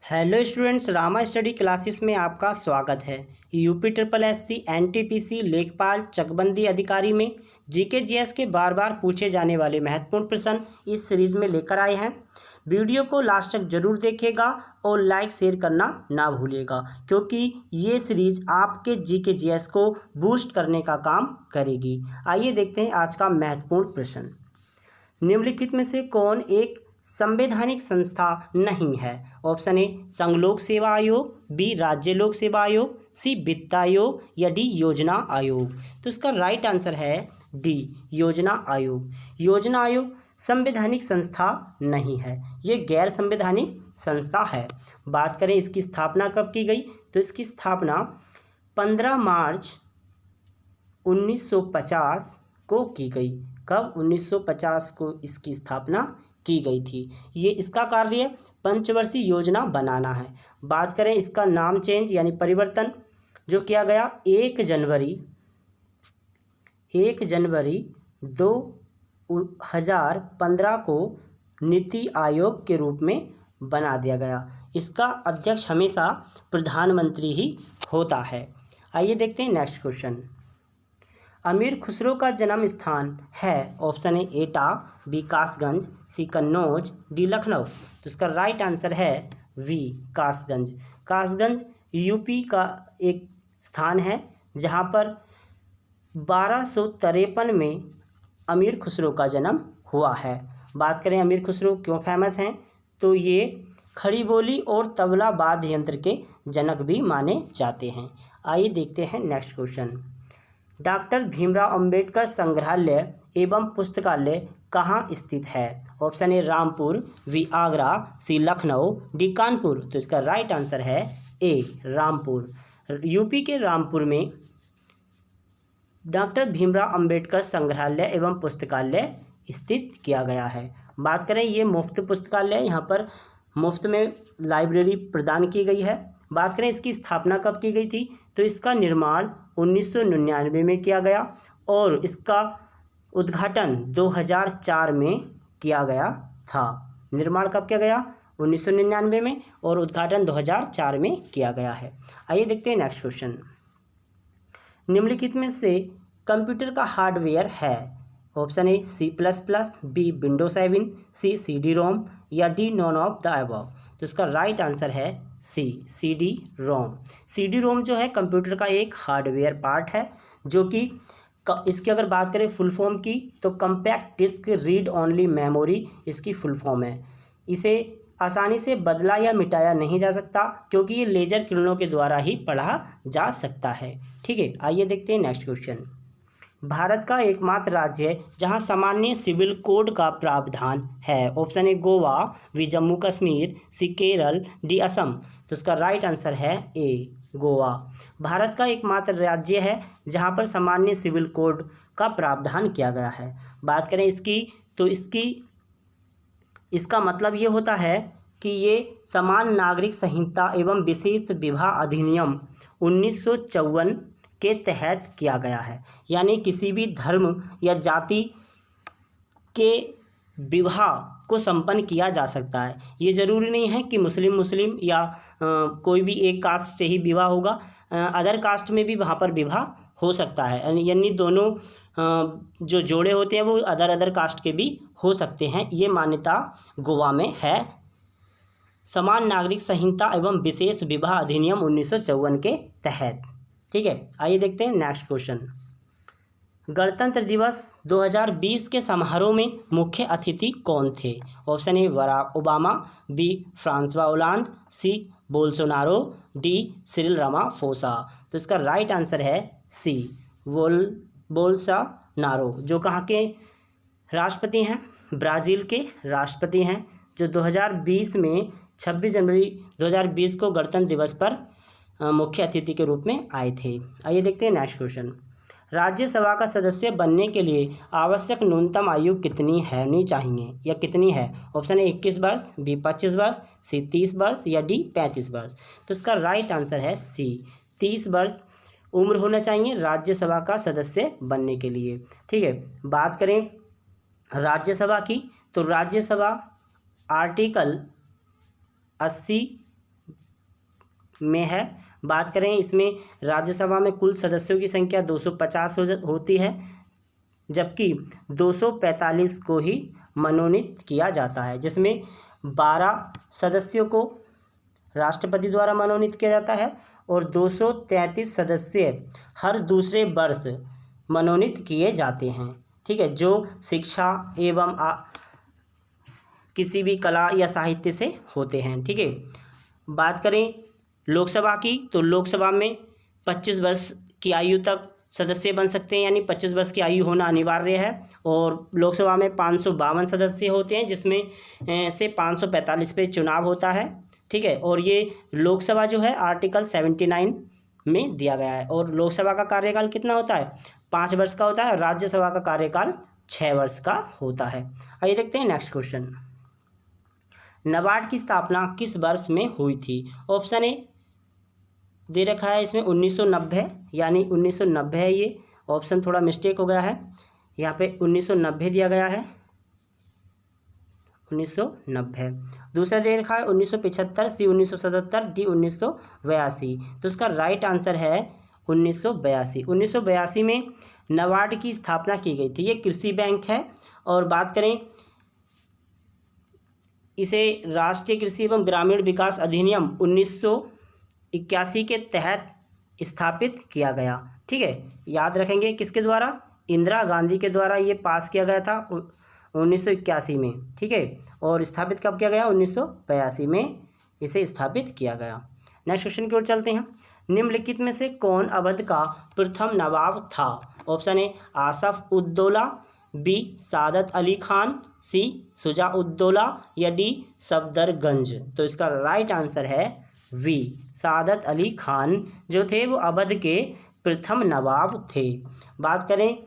Hello students, Rama study classes में आपका स्वागत है। यूपी ट्रिपल एससी एनटीपीसी लेखपाल चकबंदी अधिकारी में जीके जीएस के बार बार पूछे जाने वाले महत्वपूर्ण प्रश्न इस सीरीज़ में लेकर आए हैं। वीडियो को लास्ट तक जरूर देखिएगा और लाइक शेयर करना ना भूलिएगा, क्योंकि ये सीरीज़ आपके जीके जीएस को बूस्ट करने का काम करेगी। आइए देखते हैं आज का महत्वपूर्ण प्रश्न। निम्नलिखित में से कौन एक संवैधानिक संस्था नहीं है? ऑप्शन ए संघ लोक सेवा आयोग, बी राज्य लोक सेवा आयोग, सी वित्त आयोग या डी योजना आयोग। तो इसका राइट आंसर है डी योजना आयोग। योजना आयोग संवैधानिक संस्था नहीं है, ये गैर संवैधानिक संस्था है। बात करें इसकी स्थापना कब की गई, तो इसकी स्थापना 15 मार्च 1950 को की गई। कब? 1950 को इसकी स्थापना की गई थी। ये इसका कार्य पंचवर्षीय योजना बनाना है। बात करें इसका नाम चेंज यानी परिवर्तन जो किया गया 1 जनवरी 2015 को नीति आयोग के रूप में बना दिया गया। इसका अध्यक्ष हमेशा प्रधानमंत्री ही होता है। आइए देखते हैं नेक्स्ट क्वेश्चन। अमीर खुसरो का जन्म स्थान है? ऑप्शन ए एटा, बी कासगंज, सी कन्नौज, डी लखनऊ। तो इसका राइट आंसर है वी कासगंज। कासगंज यूपी का एक स्थान है जहां पर 1253 में अमीर खुसरो का जन्म हुआ है। बात करें अमीर खुसरो क्यों फेमस हैं, तो ये खड़ी बोली और तबला वाद्य यंत्र के जनक भी माने जाते हैं। आइए देखते हैं next question. Doctor Bhimrao Ambedkar संग्रहालय एवं पुस्तकालय कहाँ स्थित है? Option A Rampur, B Agra, C Lucknow, D Kanpur. तो इसका राइट आंसर है ए रामपुर। यूपी के रामपुर में डॉक्टर भीमराव अंबेडकर संग्रहालय एवं पुस्तकालय स्थित किया गया है। बात करें ये मुफ्त पुस्तकालय, यहाँ पर मुफ्त में लाइब्रेरी प्रदान की गई है। बात करें इसकी स्थापना कब की गई थी, तो इसका निर्माण 1999 में किया गया और इसका उद्घाटन 2004 में किया गया था। निर्माण कब किया गया? 1999 में और उद्घाटन 2004 में किया गया है। आइए देखते हैं नेक्स्ट क्वेश्चन। निम्नलिखित में से कंप्यूटर का हार्डवेयर है? Option A C++, B window 7, C CD-ROM या D none of the above. तो इसका राइट आंसर है सी CD-ROM। CD-ROM जो है कंप्यूटर का एक हार्डवेयर पार्ट है जो कि इसकी अगर बात करें फुल फॉर्म की तो compact disc read only memory इसकी फुल फॉर्म है। इसे आसानी से बदला या मिटाया नहीं जा सकता क्योंकि ये लेजर किरणों के द्वारा ही पढ़ा जा सकता है। ठीक है, आइए देखते हैं नेक्स्ट क्वेश्चन। भारत का एकमात्र राज्य है जहां सामान्य सिविल कोड का प्रावधान है? Option A Goa, B Jammu Kashmir, C Kerala, D Assam. तो इसका राइट आंसर है ए गोवा। भारत का एकमात्र राज्य है जहां पर सामान्य सिविल कोड का प्रावधान किया गया है। बात करें इसकी तो इसका मतलब ये होता है कि ये समान नागरिक संहिता एवं विशेष विवाह अधिनियम 1954 के तहत किया गया है। यानी किसी भी धर्म या जाति के विवाह को संपन्न किया जा सकता है। ये ज़रूरी नहीं है कि मुस्लिम या कोई भी एक कास्ट से ही विवाह होगा, अदर कास्ट में भी वहाँ पर विवाह हो सकता है। यानी दोनों जो जोड़े होते हैं वो अदर कास्ट के भी हो सकते हैं। ये मान्यता गोवा में है समान नागरिक संहिता एवं विशेष विवाह अधिनियम 1954 के तहत। ठीक है, आइए देखते हैं नेक्स्ट क्वेश्चन। गणतंत्र दिवस 2020 के समारोह में मुख्य अतिथि कौन थे? Option A Barack Obama, B Francois Hollande, C Bolsonaro, D Cyril Ramaphosa. तो इसका राइट आंसर है सी बोल्सोनारो, जो कहाँ के राष्ट्रपति हैं? ब्राज़ील के राष्ट्रपति हैं, जो 2020 में 26 जनवरी 2020 को गणतंत्र दिवस पर मुख्य अतिथि के रूप में आए थे। आइए देखते हैं नेक्स्ट क्वेश्चन। राज्यसभा का सदस्य बनने के लिए आवश्यक न्यूनतम आयु कितनी होनी चाहिए या कितनी है? ऑप्शन ए 21 वर्ष, बी 25 वर्ष, सी 30 वर्ष या डी 35 वर्ष। तो इसका राइट आंसर है सी 30 वर्ष उम्र होना चाहिए राज्यसभा का सदस्य बनने के लिए। ठीक है, बात करें राज्यसभा की तो राज्यसभा आर्टिकल 80 में है। बात करें इसमें राज्यसभा में कुल सदस्यों की संख्या 250 होती है, जबकि 245 को ही मनोनीत किया जाता है, जिसमें 12 सदस्यों को राष्ट्रपति द्वारा मनोनीत किया जाता है और 233 सदस्य हर दूसरे वर्ष मनोनीत किए जाते हैं। ठीक है, जो शिक्षा एवं किसी भी कला या साहित्य से होते हैं। ठीक है, बात करें लोकसभा की, तो लोकसभा में 25 वर्ष की आयु तक सदस्य बन सकते हैं, यानी 25 वर्ष की आयु होना अनिवार्य है। और लोकसभा में 552 सदस्य होते हैं, जिसमें से 545 पे चुनाव होता है। ठीक है, और ये लोकसभा जो है आर्टिकल 79 में दिया गया है। और लोकसभा का कार्यकाल कितना होता है? 5 वर्ष का होता है। और राज्यसभा का कार्यकाल 6 वर्ष का होता है। आइए देखते हैं नेक्स्ट क्वेश्चन। नाबार्ड की स्थापना किस वर्ष में हुई थी? ऑप्शन ए दे रखा है इसमें 1990, यानी 1990 है। ये ऑप्शन थोड़ा मिस्टेक हो गया है, यहाँ पे 1990 दिया गया है, 1990। दूसरा दे रखा है 1975, सी 1977, डी 1982। तो इसका राइट आंसर है 1982। 1982 में नाबार्ड की स्थापना की गई थी। ये कृषि बैंक है। और बात करें इसे राष्ट्रीय कृषि एवं ग्रामीण विकास अधिनियम 1981 के तहत स्थापित किया गया। ठीक है, याद रखेंगे किसके द्वारा? इंदिरा गांधी के द्वारा ये पास किया गया था 1981 में। ठीक है, और स्थापित कब किया गया? 1982 में इसे स्थापित किया गया। नेक्स्ट क्वेश्चन की ओर चलते हैं। निम्नलिखित में से कौन अवध का प्रथम नवाब था? Option A Asaf Uddaula, B Saadat Ali Khan, C Shuja Uddaula, या डी सफदरगंज। तो इसका राइट आंसर है वी, सादत अली खान जो थे वो अवध के प्रथम नवाब थे। बात करें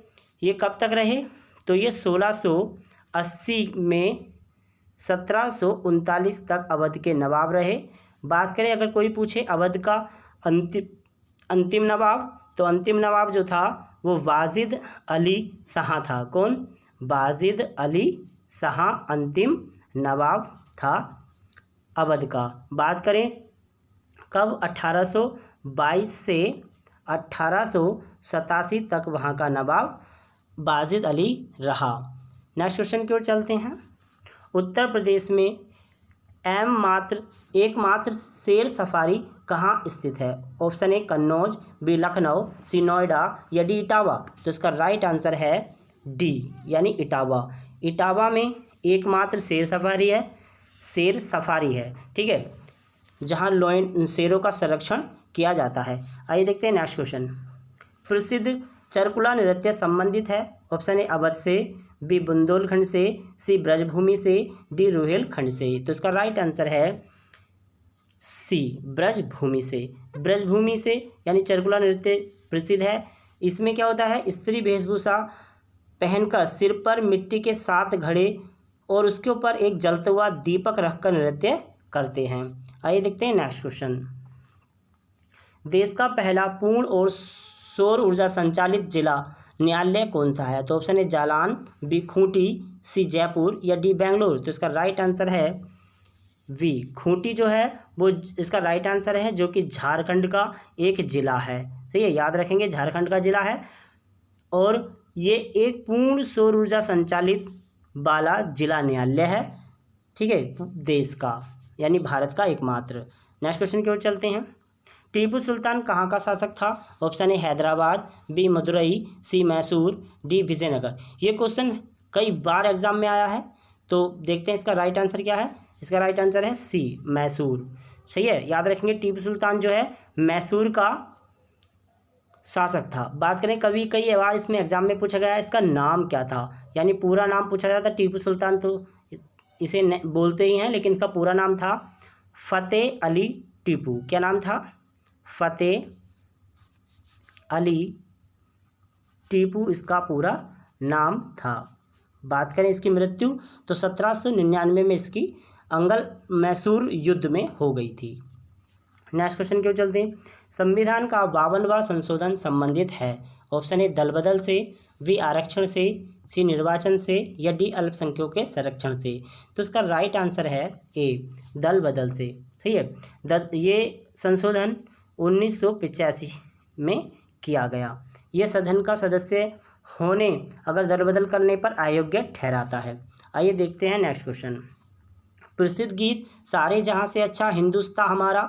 ये कब तक रहे, तो ये 1680 में 1739 तक अवध के नवाब रहे। बात करें अगर कोई पूछे अवध का अंतिम नवाब, तो अंतिम नवाब जो था वो वाजिद अली शाह था। कौन? वाजिद अली शाह अंतिम नवाब था अवध का। बात करें कब? 1822 से 1887 तक वहाँ का नवाब वाजिद अली रहा। नेक्स्ट क्वेश्चन की ओर चलते हैं। उत्तर प्रदेश में एकमात्र शेर सफारी कहाँ स्थित है? Option A Kannauj, B Lucknow, C Noida, या डी इटावा। तो इसका राइट आंसर है डी, यानी इटावा। इटावा में एकमात्र शेर सफारी है। ठीक है, जहाँ शेरों का संरक्षण किया जाता है। आइए देखते हैं नेक्स्ट क्वेश्चन। प्रसिद्ध चरकुला नृत्य संबंधित है? ऑप्शन ए अवध से, बी बुंदेलखंड से, सी ब्रजभूमि से, डी रुहेलखंड से। तो इसका राइट आंसर है सी ब्रजभूमि से। ब्रजभूमि से यानी चरकुला नृत्य प्रसिद्ध है। इसमें क्या होता है? स्त्री वेशभूषा पहनकर सिर पर मिट्टी के 7 घड़े और उसके ऊपर एक जलता हुआ दीपक रखकर नृत्य करते हैं। आइए देखते हैं नेक्स्ट क्वेश्चन। देश का पहला पूर्ण और सौर ऊर्जा संचालित जिला न्यायालय कौन सा है? तो option A Jalan, B Khunti, C Jaipur, या डी बेंगलुरु। तो इसका राइट आंसर है वी, खूंटी जो है वो इसका राइट आंसर है, जो कि झारखंड का एक ज़िला है। सही है, याद रखेंगे झारखंड का ज़िला है। और ये एक पूर्ण सौर ऊर्जा संचालित वाला जिला न्यायालय है। ठीक है, देश का यानी भारत का एकमात्र। नेक्स्ट क्वेश्चन की ओर चलते हैं। टीपू सुल्तान कहाँ का शासक था? Option A Hyderabad, B Madurai, C Mysore, D Vijayanagar. ये क्वेश्चन कई बार एग्जाम में आया है, तो देखते हैं इसका राइट आंसर क्या है। इसका राइट आंसर है सी मैसूर। सही है, याद रखेंगे टीपू सुल्तान जो है मैसूर का शासक था। बात करें कई बार इसमें एग्जाम में पूछा गया है इसका नाम क्या था, यानी पूरा नाम पूछा जाता है। टीपू सुल्तान तो इसे बोलते ही हैं, लेकिन इसका पूरा नाम था फतेह अली टीपू। क्या नाम था? फतेह अली टीपू इसका पूरा नाम था। बात करें इसकी मृत्यु तो 1799 में इसकी अंगल मैसूर युद्ध में हो गई थी। नेक्स्ट क्वेश्चन की ओर चलते हैं। संविधान का 52वां संशोधन संबंधित है? ऑप्शन ए दल बदल से, बी आरक्षण से, सी निर्वाचन से, या डी अल्पसंख्यकों के संरक्षण से। तो इसका राइट आंसर है ए दल बदल से। ठीक है। ये संशोधन 1985 में किया गया। ये सदन का सदस्य होने अगर दरबदल करने पर अयोग्य ठहराता है। आइए देखते हैं नेक्स्ट क्वेश्चन। प्रसिद्ध गीत सारे जहां से अच्छा हिंदुस्तान हमारा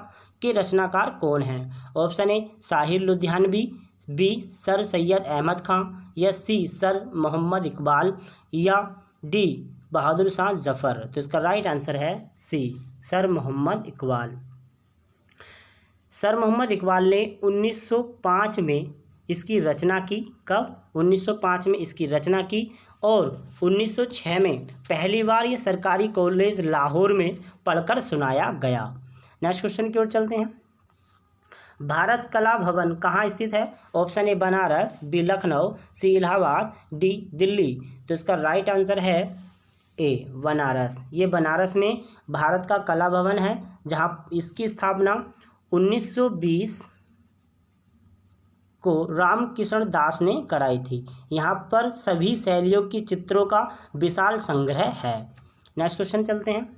के रचनाकार कौन हैं? Option A Sahir Ludhianvi, B Sir Syed Ahmad Khan, या सी सर मोहम्मद इकबाल, या डी बहादुर शाह जफर। तो इसका राइट आंसर है सी सर मोहम्मद इकबाल। सर मोहम्मद इकबाल ने 1905 में इसकी रचना की। कब? 1905 में इसकी रचना की और 1906 में पहली बार ये सरकारी कॉलेज लाहौर में पढ़कर सुनाया गया। नेक्स्ट क्वेश्चन की ओर चलते हैं। भारत कला भवन कहाँ स्थित है? Option A Banaras, B Lucknow, C Allahabad, D Delhi. तो इसका राइट आंसर है ए बनारस। ये बनारस में भारत का कला भवन है, जहाँ इसकी स्थापना 1920 को रामकिशन दास ने कराई थी। यहाँ पर सभी शैलियों की चित्रों का विशाल संग्रह है। नेक्स्ट क्वेश्चन चलते हैं।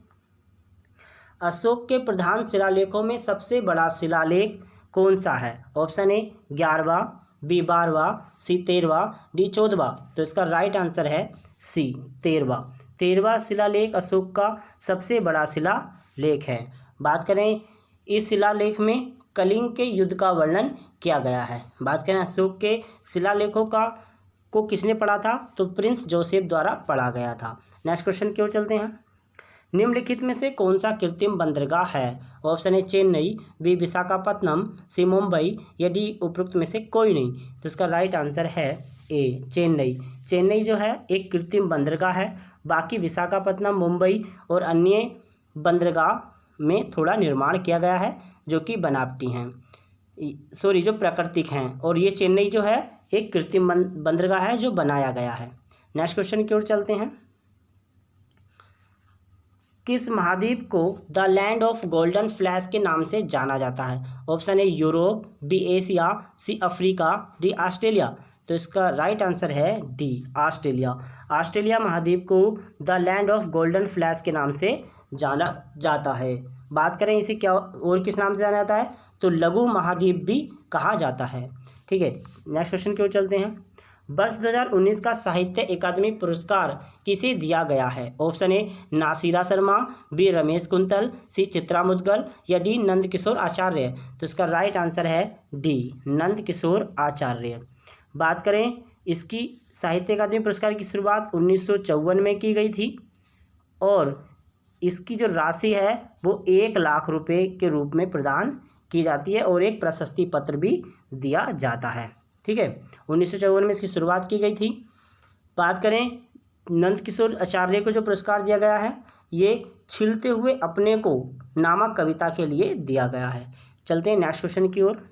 अशोक के प्रधान शिलालेखों में सबसे बड़ा शिलालेख कौन सा है? ऑप्शन ए 11वां, बी 12वां, सी 13वां, डी 14वां। तो इसका राइट आंसर है सी 13वां। 13वां शिलालेख अशोक का सबसे बड़ा शिलालेख है। बात करें इस शिलालेख में कलिंग के युद्ध का वर्णन किया गया है। बात करें अशोक के शिलालेखों को किसने पढ़ा था? तो प्रिंस जोसेफ द्वारा पढ़ा गया था। नेक्स्ट क्वेश्चन की ओर चलते हैं। निम्नलिखित में से कौन सा कृत्रिम बंदरगाह है? Option A Chennai, B Visakhapatnam, C Mumbai, या डी उपरोक्त में से कोई नहीं। तो इसका राइट आंसर है ए चेन्नई। चेन्नई जो है एक कृत्रिम बंदरगाह है। बाकी विशाखापत्तनम, मुंबई और अन्य बंदरगाह में थोड़ा निर्माण किया गया है जो कि बनावटी हैं, सॉरी जो प्राकृतिक हैं, और ये चेन्नई जो है एक कृत्रिम बंदरगाह है जो बनाया गया है। नेक्स्ट क्वेश्चन की ओर चलते हैं। किस महाद्वीप को the land of golden flash के नाम से जाना जाता है? Option A Europe, B Asia, C Africa, D Australia. तो इसका राइट आंसर है डी ऑस्ट्रेलिया। ऑस्ट्रेलिया महाद्वीप को the land of golden flash के नाम से जाना जाता है। बात करें इसे क्या और किस नाम से जाना जाता है? तो लघु महाद्वीप भी कहा जाता है। ठीक है, नेक्स्ट क्वेश्चन की ओर चलते हैं। वर्ष 2019 का साहित्य अकादमी पुरस्कार किसे दिया गया है? Option A Nasira Sharma, B Ramesh Kuntal, C Chitra Mudgal, या डी नंदकिशोर आचार्य। तो इसका राइट आंसर है डी नंदकिशोर आचार्य। बात करें इसकी साहित्य अकादमी पुरस्कार की शुरुआत 1954 में की गई थी और इसकी जो राशि है वो 1 लाख रुपए के रूप में प्रदान की जाती है और एक प्रशस्ति पत्र भी दिया जाता है। ठीक है, 1954 में इसकी शुरुआत की गई थी। बात करें नंदकिशोर आचार्य को जो पुरस्कार दिया गया है ये छिलते हुए अपने को नामक कविता के लिए दिया गया है। चलते हैं नेक्स्ट क्वेश्चन की ओर।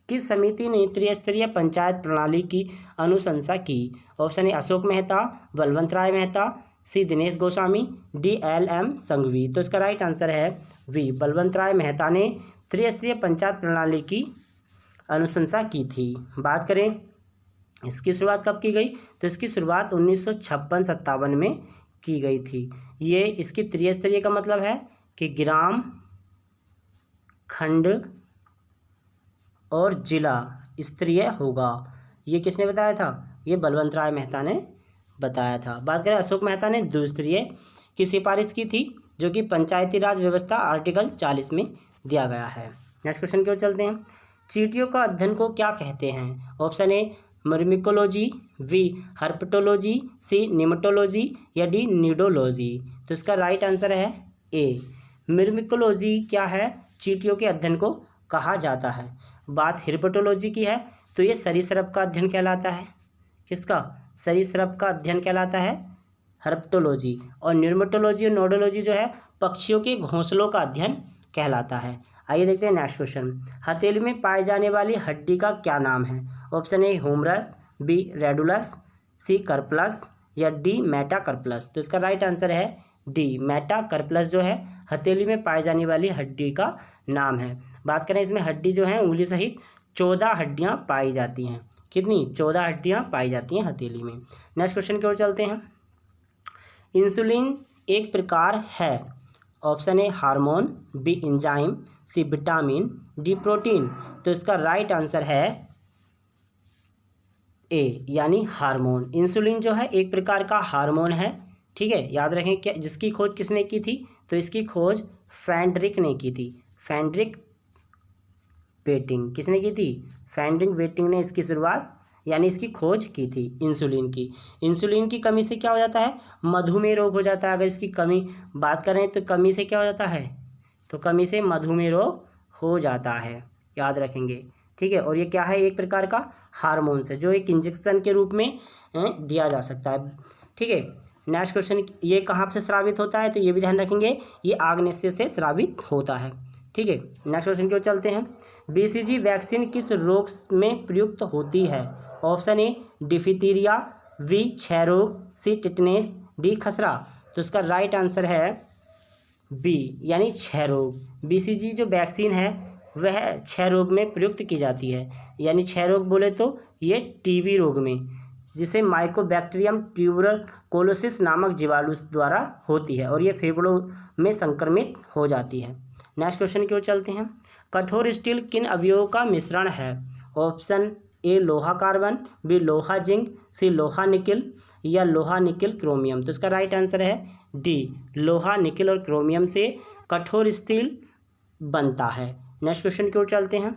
किस समिति ने त्रिस्तरीय पंचायत प्रणाली की अनुशंसा की? Option A Ashok Mehta, Balwant Rai Mehta, C Dinesh Goswami, D LM Sanghvi. तो इसका राइट आंसर है वी बलवंत राय मेहता ने त्रिस्तरीय पंचायत प्रणाली की अनुशंसा की थी। बात करें इसकी शुरुआत कब की गई? तो इसकी शुरुआत 1956-57 में की गई थी। ये इसकी त्रिस्तरीय का मतलब है कि ग्राम, खंड और जिला स्तरीय होगा। ये किसने बताया था? ये बलवंत राय मेहता ने बताया था। बात करें अशोक मेहता ने द्विस्तरीय की सिफारिश की थी जो कि पंचायती राज व्यवस्था आर्टिकल 40 में दिया गया है। नेक्स्ट क्वेश्चन की ओर चलते हैं। चींटियों का अध्ययन को क्या कहते हैं? ऑप्शन ए मर्मिकोलॉजी, बी हर्पटोलॉजी, सी निमेटोलॉजी, या डी नीडोलॉजी। तो इसका राइट आंसर है ए मिर्मिकोलॉजी। क्या है? चींटियों के अध्ययन को कहा जाता है। बात हिर्पटोलॉजी की है तो ये सरीसृप का अध्ययन कहलाता है। किसका? सरीसृप का अध्ययन कहलाता है हर्पटोलॉजी। और न्यूमेटोलॉजी और नोडोलॉजी जो है पक्षियों के घोंसलों का अध्ययन कहलाता है। आइए देखते हैं नेक्स्ट क्वेश्चन। हथेली में पाई जाने वाली हड्डी का क्या नाम है? Option A humerus, B radius, C carpals, या डी मेटाकार्पल्स। तो इसका राइट आंसर है डी मेटाकार्पल्स जो है हथेली में पाई जाने वाली हड्डी का नाम है। बात करें इसमें हड्डी जो है उंगली सहित 14 हड्डियां पाई जाती हैं। कितनी? 14 हड्डियां पाई जाती हैं हथेली में। नेक्स्ट क्वेश्चन की ओर चलते हैं। इंसुलिन एक प्रकार है option A hormone, B enzyme, C vitamin, D protein. तो इसका राइट आंसर है ए यानी हार्मोन। इंसुलिन जो है एक प्रकार का हार्मोन है, ठीक है। याद रखें क्या जिसकी खोज किसने की थी, तो इसकी खोज फैंड्रिक ने की थी। फैंड्रिक बेटिंग किसने की थी, फैंड्रिक बेटिंग ने इसकी शुरुआत यानी इसकी खोज की थी इंसुलिन की। इंसुलिन की कमी से क्या हो जाता है, मधुमेह रोग हो जाता है। अगर इसकी कमी बात करें तो कमी से क्या हो जाता है, तो कमी से मधुमेह रोग हो जाता है, याद रखेंगे, ठीक है। और ये क्या है, एक प्रकार का हार्मोन्स है जो एक इंजेक्शन के रूप में दिया जा सकता है, ठीक है। नेक्स्ट क्वेश्चन, ये कहाँ से स्रावित होता है, तो ये भी ध्यान रखेंगे, ये आग्नेय से स्रावित होता है, ठीक है। नेक्स्ट क्वेश्चन की ओर चलते हैं। बीसीजी वैक्सीन किस रोग में प्रयुक्त होती है, ऑप्शन ए डिफितीरिया, बी क्षय रोग, सी टिटनेस, डी खसरा। तो इसका राइट आंसर है बी यानी क्षय रोग। बीसीजी जो वैक्सीन है वह क्षय रोग में प्रयुक्त की जाती है, यानी क्षय रोग बोले तो ये टीबी रोग में, जिसे माइकोबैक्टीरियम ट्यूबरकुलोसिस नामक जीवाणु द्वारा होती है और ये फेफड़ों में संक्रमित हो जाती है। नेक्स्ट क्वेश्चन की ओर चलते हैं। कठोर स्टील किन अवयवों का मिश्रण है, ऑप्शन ए लोहा कार्बन, बी लोहा जिंक, सी लोहा निकिल या लोहा निकिल क्रोमियम। तो इसका राइट आंसर है डी लोहा निकिल और क्रोमियम से कठोर स्टील बनता है। नेक्स्ट क्वेश्चन की ओर चलते हैं।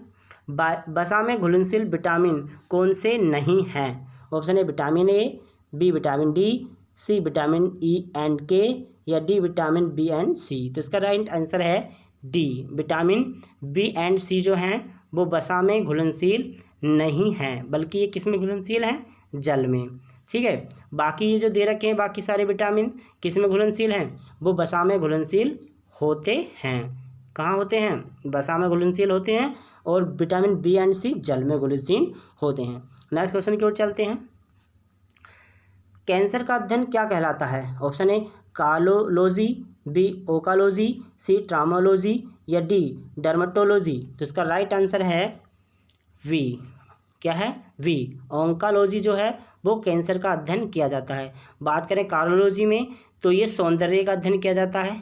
वसा में घुलनशील विटामिन कौन से नहीं हैं, option A vitamin A, B vitamin D, C vitamin E and K या D vitamin B and C. तो इसका राइट आंसर है D vitamin B and C जो हैं वो वसा में घुलनशील नहीं हैं, बल्कि ये किस में घुलनशील हैं, जल में, ठीक है। बाकी ये जो दे रखे हैं बाकी सारे विटामिन किस में घुलनशील हैं, वो वसा में घुलनशील होते हैं। कहाँ होते हैं, वसा में घुलनशील होते हैं और विटामिन बी एंड सी जल में घुलनशील होते हैं। नेक्स्ट क्वेश्चन की ओर चलते हैं। कैंसर का अध्ययन क्या कहलाता है, option A cardiology, B oncology, C traumatology या डी डर्मेटोलॉजी। तो इसका राइट आंसर है वी, क्या है, वी ओंकोलॉजी जो है वो कैंसर का अध्ययन किया जाता है। बात करें कार्डियोलॉजी में तो ये सौंदर्य का अध्ययन किया जाता है,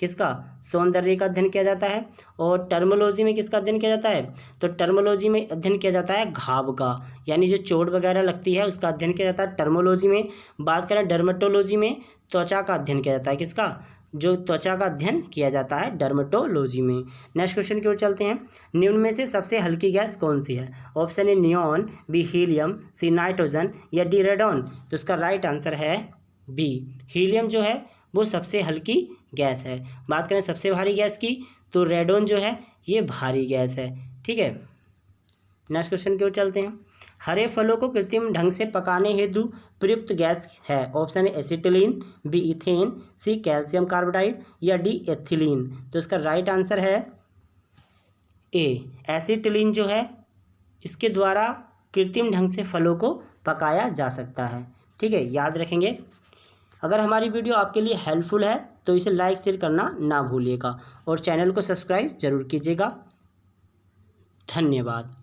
किसका, सौंदर्य का अध्ययन किया जाता है। और टर्मोलॉजी में किसका अध्ययन किया जाता है, तो टर्मोलॉजी में अध्ययन किया जाता है घाव का, यानी जो चोट वगैरह लगती है उसका अध्ययन किया जाता है टर्मोलॉजी में। बात करें डर्मेटोलॉजी में त्वचा का अध्ययन किया जाता है, किसका, जो त्वचा का अध्ययन किया जाता है डर्मेटोलॉजी में। नेक्स्ट क्वेश्चन की ओर चलते हैं। निम्न में से सबसे हल्की गैस कौन सी है, option A neon, B helium, C nitrogen या डी रेडॉन। तो इसका राइट आंसर है बी हीलियम जो है वो सबसे हल्की गैस है। बात करें सबसे भारी गैस की तो रेडॉन जो है ये भारी गैस है, ठीक है। नेक्स्ट क्वेश्चन की ओर चलते हैं। हरे फलों को कृत्रिम ढंग से पकाने हेतु प्रयुक्त गैस है, option A acetylene, B ethane, C calcium carbide या डी एथिलीन। तो इसका राइट आंसर है ए एसिटिलीन जो है इसके द्वारा कृत्रिम ढंग से फलों को पकाया जा सकता है, ठीक है, याद रखेंगे। अगर हमारी वीडियो आपके लिए हेल्पफुल है तो इसे लाइक शेयर करना ना भूलिएगा और चैनल को सब्सक्राइब जरूर कीजिएगा। धन्यवाद।